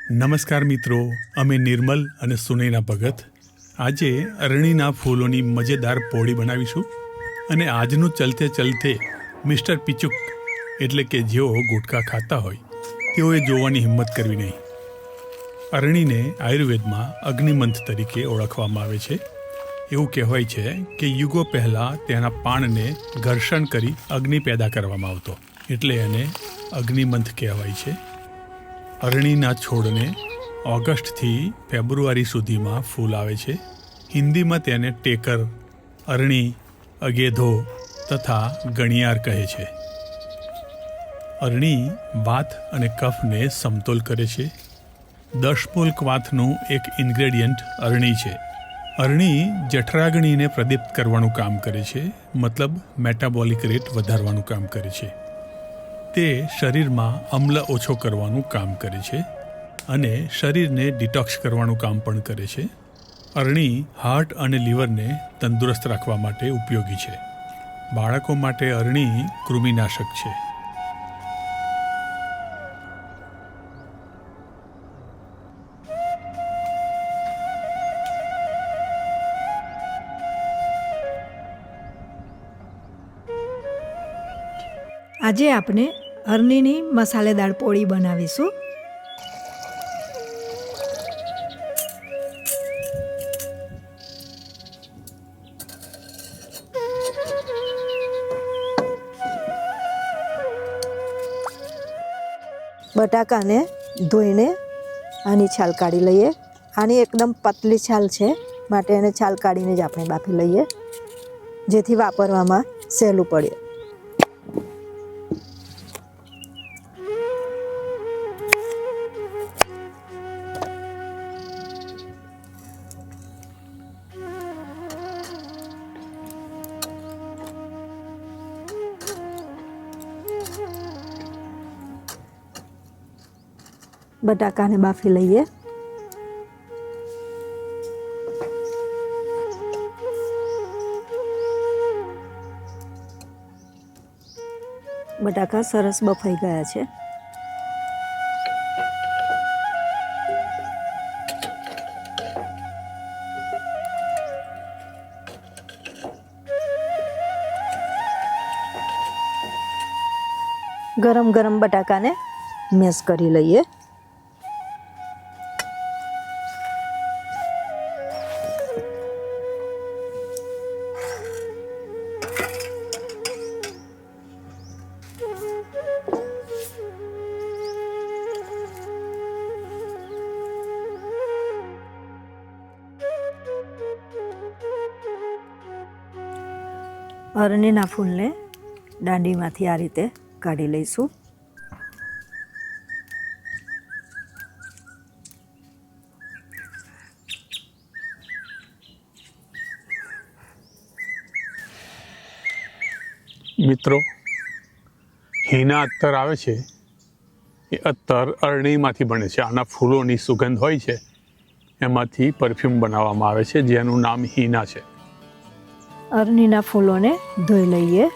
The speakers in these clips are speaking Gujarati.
નમસ્કાર મિત્રો, અમે નિર્મલ અને સુનૈના ભગત આજે અરણીના ફૂલોની મજેદાર પોળી બનાવીશું. અને આજનું ચલતે ચલતે મિસ્ટર પિચુક એટલે કે જેઓ ગુટખા ખાતા હોય તેઓએ જોવાની હિંમત કરવી નહીં. અરણીને આયુર્વેદમાં અગ્નિમંથ તરીકે ઓળખવામાં આવે છે. એવું કહેવાય છે કે યુગો પહેલાં તેના પાનને ઘર્ષણ કરી અગ્નિ પેદા કરવામાં આવતો, એટલે એને અગ્નિમંથ કહેવાય છે. અરણીના છોડને ઓગસ્ટથી ફેબ્રુઆરી સુધીમાં ફૂલ આવે છે. હિન્દીમાં તેને ટેકર, અરણી, અગેધો તથા ગણિયાર કહે છે. અરણી વાત અને કફને સમતોલ કરે છે. 10 મોલ ક્વાથનું એક ઇન્ગ્રેડિયન્ટ અરણી છે. અરણી જઠરાગ્નિને પ્રદીપ્ત કરવાનું કામ કરે છે, મતલબ મેટાબોલિક રેટ વધારવાનું કામ કરે છે. તે શરીરમાં અમ્લ ઓછો કરવાનું કામ કરે છે અને શરીરને ડિટોક્સ કરવાનું કામ પણ કરે છે. અરણી હાર્ટ અને લીવરને તંદુરસ્ત રાખવા માટે ઉપયોગી છે. બાળકો માટે અરણી કૃમિનાશક છે. આજે આપણે અરણીની મસાલેદાર પોળી બનાવીશું. બટાકાને ધોઈને આની છાલ કાઢી લઈએ. આની એકદમ પતલી છાલ છે, માટે એને છાલ કાઢીને જ આપણે બાફી લઈએ, જેથી વાપરવામાં સહેલું પડે. બટાકાને બાફી લઈએ. બટાકા સરસ બફાઈ ગયા છે. ગરમ ગરમ બટાકાને મેશ કરી લઈએ. અરણીના ફૂલને દાંડીમાંથી આ રીતે કાઢી લઈશું. મિત્રો, હીના અત્તર આવે છે એ અત્તર અરણીમાંથી બને છે. આના ફૂલોની સુગંધ હોય છે, એમાંથી પરફ્યુમ બનાવવામાં આવે છે, જેનું નામ હીના છે. અરણીના ફૂલોને ધોઈ લઈએ.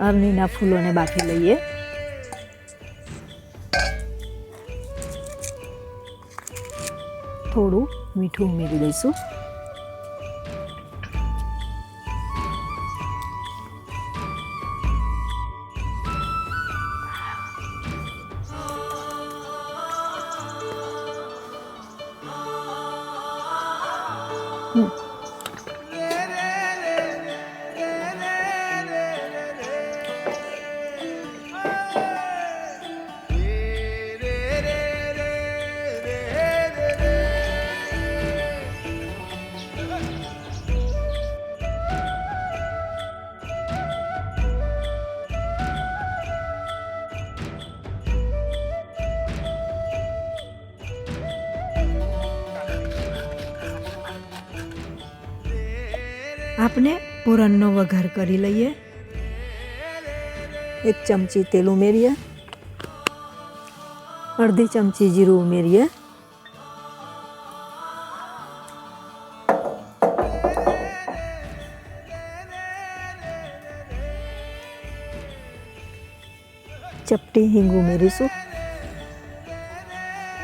અરણીના ફૂલોને બાફી લઈએ. થોડું મીઠું ઉમેરી દઈશું. આપણે પૂરણનો વઘાર કરી લઈએ. 1 ચમચી તેલ ઉમેરીએ. અડધી ચમચી જીરું ઉમેરીએ. ચપટી હિંગ ઉમેરીશું.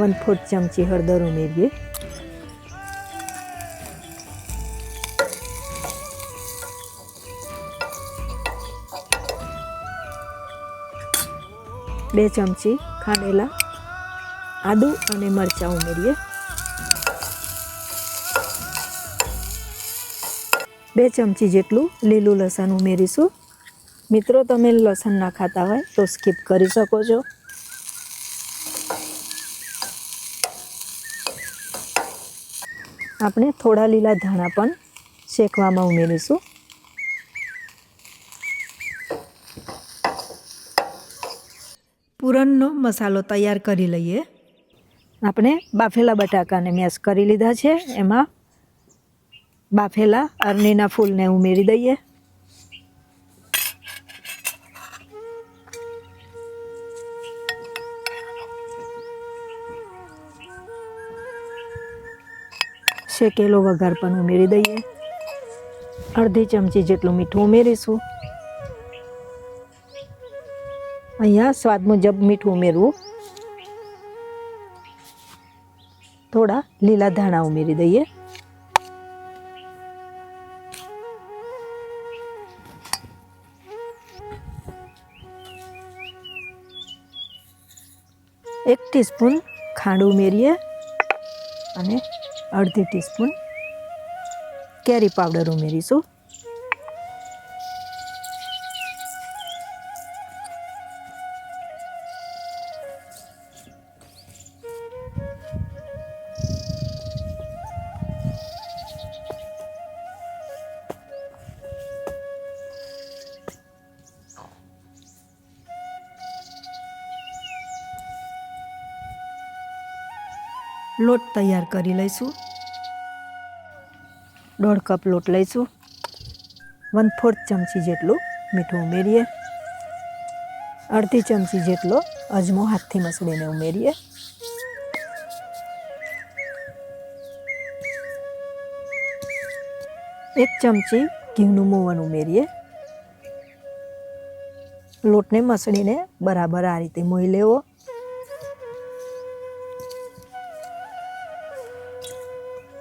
1/4 ચમચી હળદર ઉમેરીએ. બે ચમચી ખાંડેલા આદુ અને મરચાં ઉમેરીએ. 2 ચમચી જેટલું લીલું લસણ ઉમેરીશું. મિત્રો, તમે લસણ ના ખાતા હોય તો સ્કીપ કરી શકો છો. આપણે થોડા લીલા ધાણા પણ શેકવામાં ઉમેરીશું. પૂરણનો મસાલો તૈયાર કરી લઈએ. આપણે બાફેલા બટાકાને મેશ કરી લીધા છે. એમાં બાફેલા અરણીના ફૂલને ઉમેરી દઈએ. શેકેલો વઘાર પણ ઉમેરી દઈએ. અડધી ચમચી જેટલું મીઠું ઉમેરીશું. અહીંયા સ્વાદ મુજબ મીઠું ઉમેરવું. થોડા લીલા ધાણા ઉમેરી દઈએ. એક ટીસ્પૂન ખાંડ ઉમેરીએ અને અડધી ટીસ્પૂન કેરી પાવડર ઉમેરીશું. લોટ તૈયાર કરી લઈશું. 1/2 કપ લોટ લઈશું. 1/4 ચમચી જેટલું મીઠું ઉમેરીએ. અડધી ચમચી જેટલો અજમો હાથથી મસળીને ઉમેરીએ. એક ચમચી ઘીનું મોવણ ઉમેરીએ. લોટને મસળીને બરાબર આ રીતે મોઈ લેવો.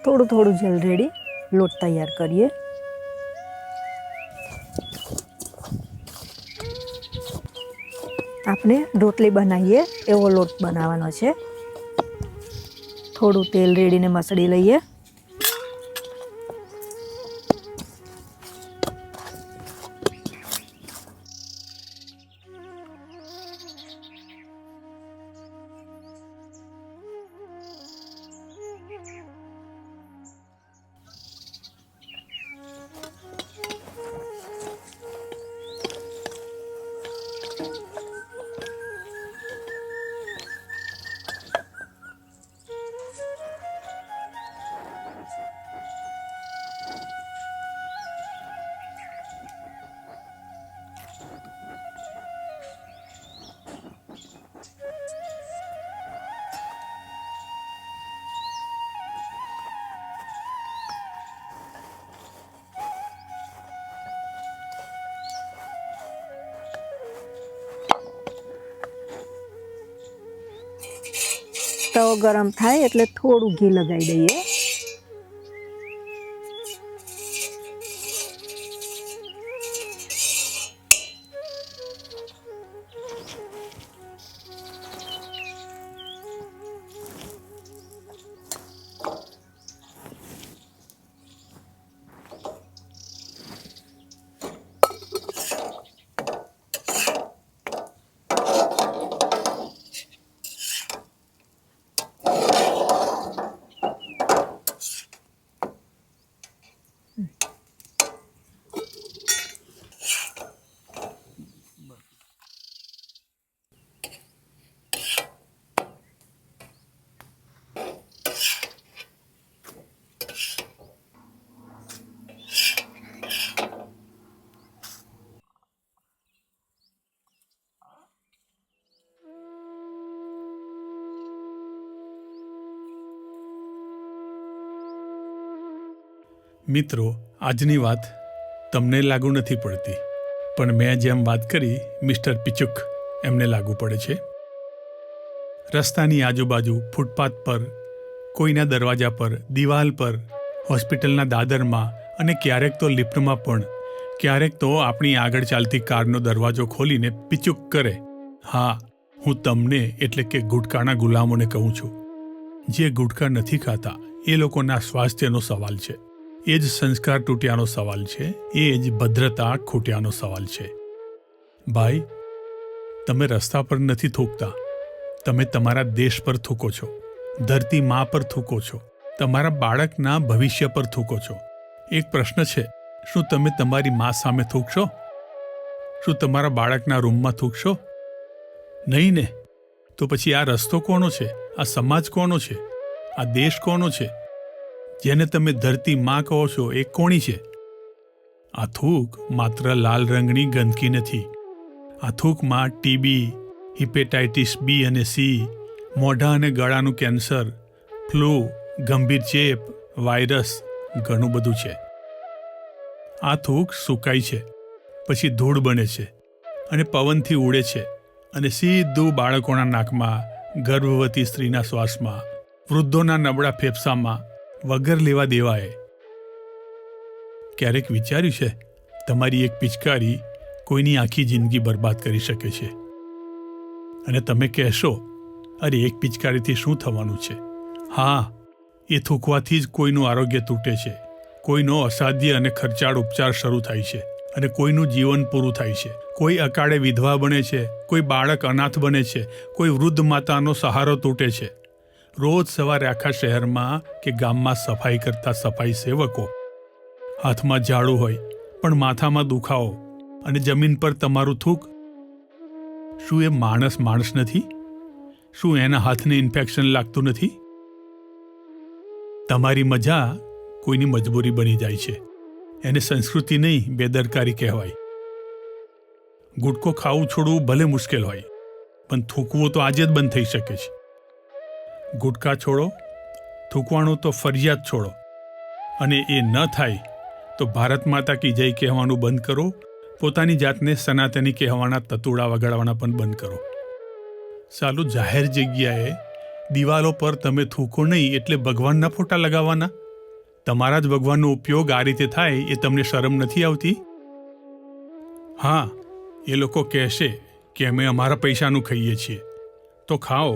થોડું થોડું જલ રેડી લોટ તૈયાર કરીએ. આપણે રોટલી બનાવીએ એવો લોટ બનાવવાનો છે. થોડું તેલ રેડીને મસળી લઈએ. તવો ગરમ થાય એટલે થોડું ઘી લગાવી દઈએ. મિત્રો, આજની વાત તમને લાગુ નથી પડતી, પણ મેં જેમ વાત કરી મિસ્ટર પિચુક એમને લાગુ પડે છે. રસ્તાની આજુબાજુ, ફૂટપાથ પર, કોઈના દરવાજા પર, દિવાલ પર, હોસ્પિટલના દાદરમાં અને ક્યારેક તો લિફ્ટમાં પણ, ક્યારેક તો આપણી આગળ ચાલતી કારનો દરવાજો ખોલીને પિચુક કરે. હા, હું તમને એટલે કે ગુટકાના ગુલામોને કહું છું. જે ગુટકા નથી ખાતા એ લોકોના સ્વાસ્થ્યનો સવાલ છે. એ જ સંસ્કાર તૂટ્યાનો સવાલ છે. એ જ ભદ્રતા ખૂટ્યાનો સવાલ છે. ભાઈ, તમે રસ્તા પર નથી થૂકતા, તમે તમારા દેશ પર થૂકો છો, ધરતી મા પર થૂકો છો, તમારા બાળકના ભવિષ્ય પર થૂકો છો. એક પ્રશ્ન છે, શું તમે તમારી મા સામે થૂકશો? શું તમારા બાળકના રૂમમાં થૂકશો? નહીં ને. તો પછી આ રસ્તો કોનો છે? આ સમાજ કોનો છે? આ દેશ કોનો છે? જેને તમે ધરતી માં કહો છો એ કોની છે? આ થૂક માત્ર લાલ રંગની ગંદકી નથી. આ થૂકમાં ટીબી, હિપેટાઇટિસ બી અને સી, મોઢા અને ગળાનું કેન્સર, ફ્લૂ, ગંભીર ચેપ, વાયરસ, ઘણું બધું છે. આ થૂક સુકાય છે, પછી ધૂળ બને છે અને પવનથી ઉડે છે અને સીધું બાળકોના નાકમાં, ગર્ભવતી સ્ત્રીના શ્વાસમાં, વૃદ્ધોના નબળા ફેફસામાં, વગર લેવા દેવાએ. ક્યારેક વિચાર્યું છે, તમારી એક પિચકારી કોઈની આખી જિંદગી બરબાદ કરી શકે છે? અને તમે કહેશો, અરે એક પિચકારીથી શું થવાનું છે? હા, એ થૂકવાથી જ કોઈનું આરોગ્ય તૂટે છે, કોઈનો અસાધ્ય અને ખર્ચાળ ઉપચાર શરૂ થાય છે અને કોઈનું જીવન પૂરું થાય છે. કોઈ અકાળે વિધવા બને છે, કોઈ બાળક અનાથ બને છે, કોઈ વૃદ્ધ માતાનો સહારો તૂટે છે. રોજ સવારે આખા શહેરમાં કે ગામમાં સફાઈ કરતા સફાઈ સેવકો, હાથમાં ઝાડુ હોય પણ માથામાં દુખાવો અને જમીન પર તમારું થૂક. શું એ માણસ નથી? શું એના હાથને ઇન્ફેક્શન લાગતું નથી? તમારી મજા કોઈની મજબૂરી બની જાય છે. એને સંસ્કૃતિ નહીં, બેદરકારી કહેવાય. ગુટકો ખાવું છોડવું ભલે મુશ્કેલ હોય, પણ થૂકવું તો આજે જ બંધ થઈ શકે છે. ગુટકા છોડો, થૂકવાનું તો ફરજિયાત છોડો, અને એ ન થાય તો ભારત માતા કી જય કહેવાનું બંધ કરો. પોતાની જાતને સનાતની કહેવાના તતુડા વગાડવાના પણ બંધ કરો. સાલું જાહેર જગ્યાએ દિવાલો પર તમે થૂકો નહીં એટલે ભગવાનના ફોટા લગાવવાના? તમારા જ ભગવાનનો ઉપયોગ આ રીતે થાય એ તમને શરમ નથી આવતી? હા, એ લોકો કહેશે કે અમે અમારા પૈસાનું ખાઈએ છીએ. તો ખાઓ,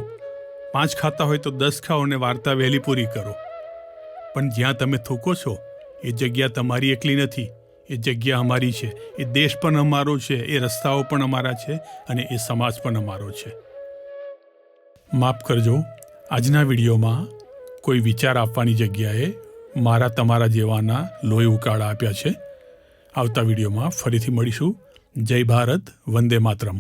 5 ખાતા હોય તો 10 ખાઓ અને વાર્તા વહેલી પૂરી કરો. પણ જ્યાં તમે થૂકો છો એ જગ્યા તમારી એકલી નથી. એ જગ્યા અમારી છે. એ દેશ પણ અમારો છે. એ રસ્તાઓ પણ અમારા છે અને એ સમાજ પણ અમારો છે. માફ કરજો, આજના વિડીયોમાં કોઈ વિચાર આપવાની જગ્યાએ મારા તમારા જેવાના લોહી ઉકાળા આપ્યા છે. આવતા વિડીયોમાં ફરીથી મળીશું. જય ભારત, વંદે માતરમ.